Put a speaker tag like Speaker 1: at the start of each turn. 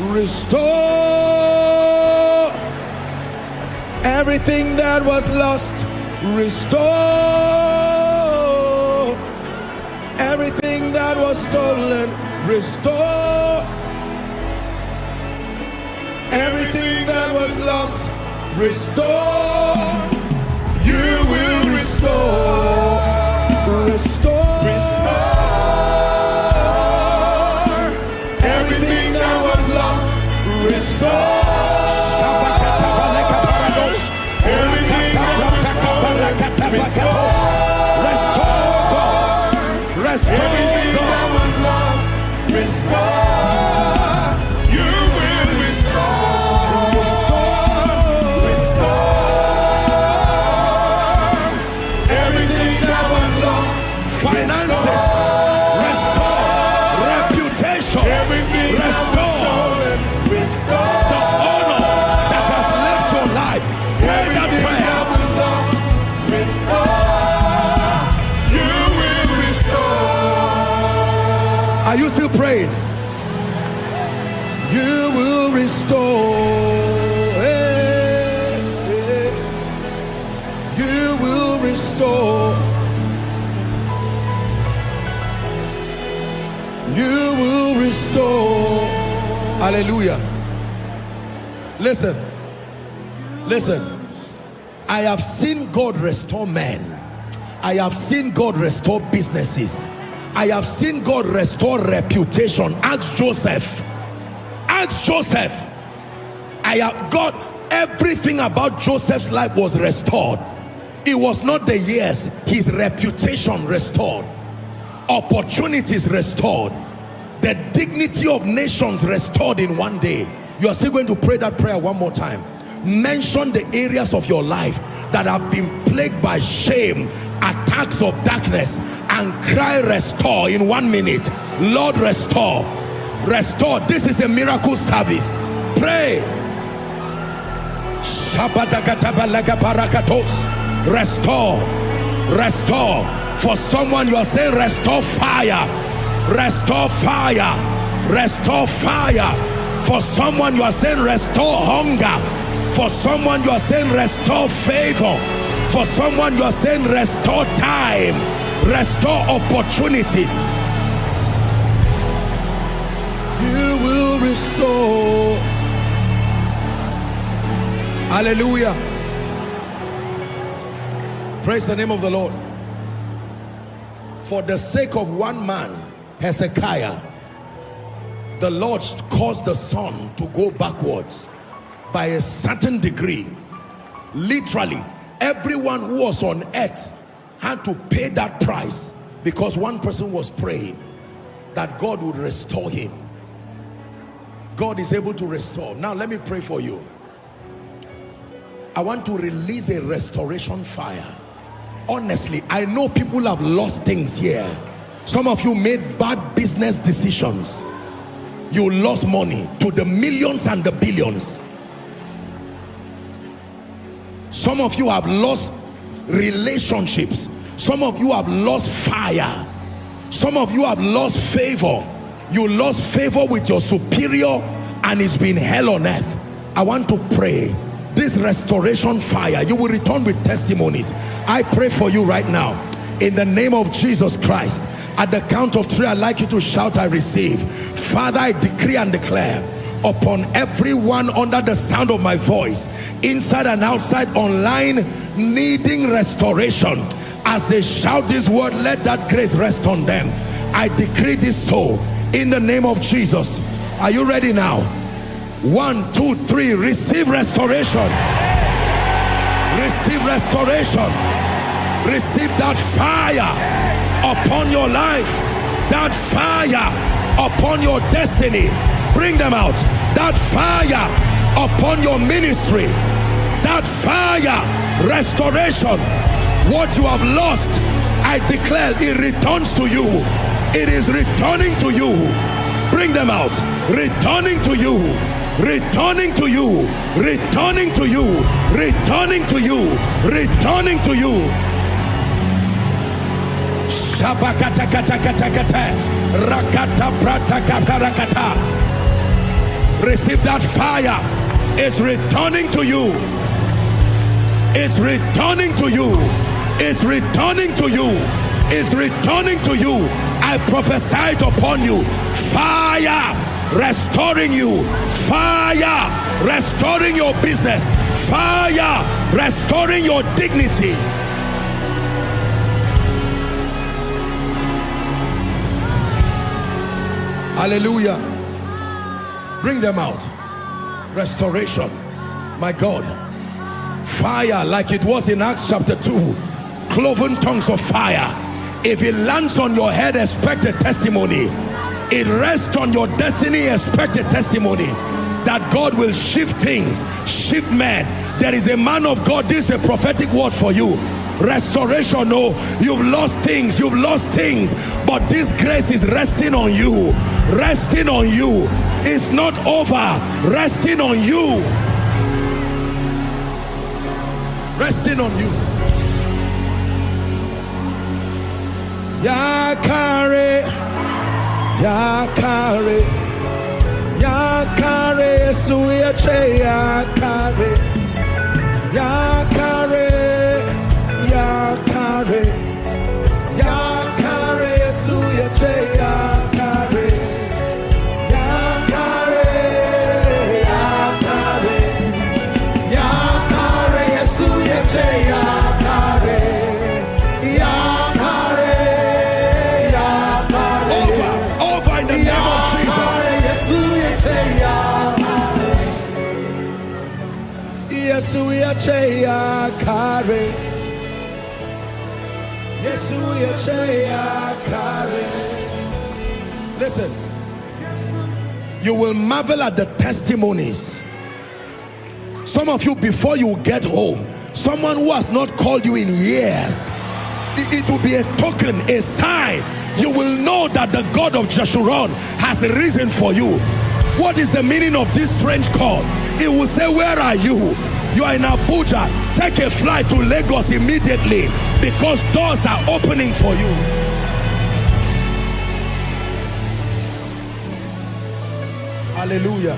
Speaker 1: Restore everything that was lost. Restore everything that was stolen. Restore everything that was lost. Restore. You will restore. Restore. Restore everything that was lost. Restore. Restore God. Restore
Speaker 2: everything
Speaker 1: God.
Speaker 2: that was lost. Restore. You will restore. Restore everything that was lost.
Speaker 1: Finances. Restore. Reputation.
Speaker 2: Everything
Speaker 1: Restore.
Speaker 2: that was stolen. Restore
Speaker 1: The honor that has left your life. Pray that
Speaker 2: everything
Speaker 1: prayer.
Speaker 2: that was lost. Restore. You will restore.
Speaker 1: Are you still praying? You will restore. Hey, hey. You will restore. You will restore. Hallelujah. Listen. Listen. I have seen God restore men. I have seen God restore businesses. I have seen God restore reputation. Ask Joseph. Ask Joseph. I have got everything about Joseph's life was restored. It was not the years, his reputation restored, opportunities restored, the dignity of nations restored in one day. You are still going to pray that prayer one more time. Mention the areas of your life that have been plagued by shame, attacks of darkness, and cry restore in 1 minute. Lord, restore. Restore. This is a miracle service. Pray. Restore. Restore. For someone you are saying restore fire. Restore fire. Restore fire. For someone you are saying restore hunger. For someone you are saying restore favor. For someone you are saying restore time. Restore opportunities. You will restore. Hallelujah. Praise the name of the Lord. For the sake of one man, Hezekiah, the Lord caused the sun to go backwards by a certain degree. Literally, everyone who was on earth had to pay that price because one person was praying that God would restore him. God is able to restore. Now let me pray for you. I want to release a restoration fire. Honestly, I know people have lost things here. Some of you made bad business decisions. You lost money to the millions and the billions. Some of you have lost relationships. Some of you have lost fire. Some of you have lost favor. You lost favor with your superior and it's been hell on earth. I want to pray this restoration fire. You will return with testimonies. I pray for you right now in the name of Jesus Christ. At the count of 3, I'd like you to shout, I receive. Father, I decree and declare upon everyone under the sound of my voice, inside and outside, online, needing restoration. As they shout this word, let that grace rest on them. I decree this so in the name of Jesus. Are you ready now? 1, 2, 3. Receive restoration. Receive restoration. Receive that fire upon your life, that fire upon your destiny. Bring them out. That fire upon your ministry, that fire, restoration. What you have lost, I declare it returns to you. It is returning to you. Bring them out. Returning to you. Returning to you. Returning to you. Returning to you. Returning to you. Shabakata kata kata kata rakata prata kata rakata Receive that fire. It's returning to you. It's returning to you. It's returning to you. It's returning to you. I prophesied upon you. Fire restoring you. Fire restoring your business. Fire restoring your dignity. Hallelujah. Bring them out. Restoration. My God. Fire like it was in Acts chapter 2. Cloven tongues of fire. If it lands on your head, expect a testimony. It rests on your destiny, expect a testimony. That God will shift things, shift men. There is a man of God, this is a prophetic word for you. Restoration. No, you've lost things, but this grace is resting on you. Resting on you. It's not over. Resting on you. Resting on you. Yakare, Yakare, Yakare, Suyache, Yakare, Yakare, Yakare, Yakare, Suyache, Yakare, Yakare, Yakare, Yakare, Suyache, Yakare, Yakare, Yakare. Over in the name of Jesus. Listen, you will marvel at the testimonies. Some of you, before you get home, someone who has not called you in years, it will be a token, a sign. You will know that the God of Jeshurun has risen for you. What is the meaning of this strange call? It will say, where are you? You are in Abuja. Take a flight to Lagos immediately, because doors are opening for you. Hallelujah.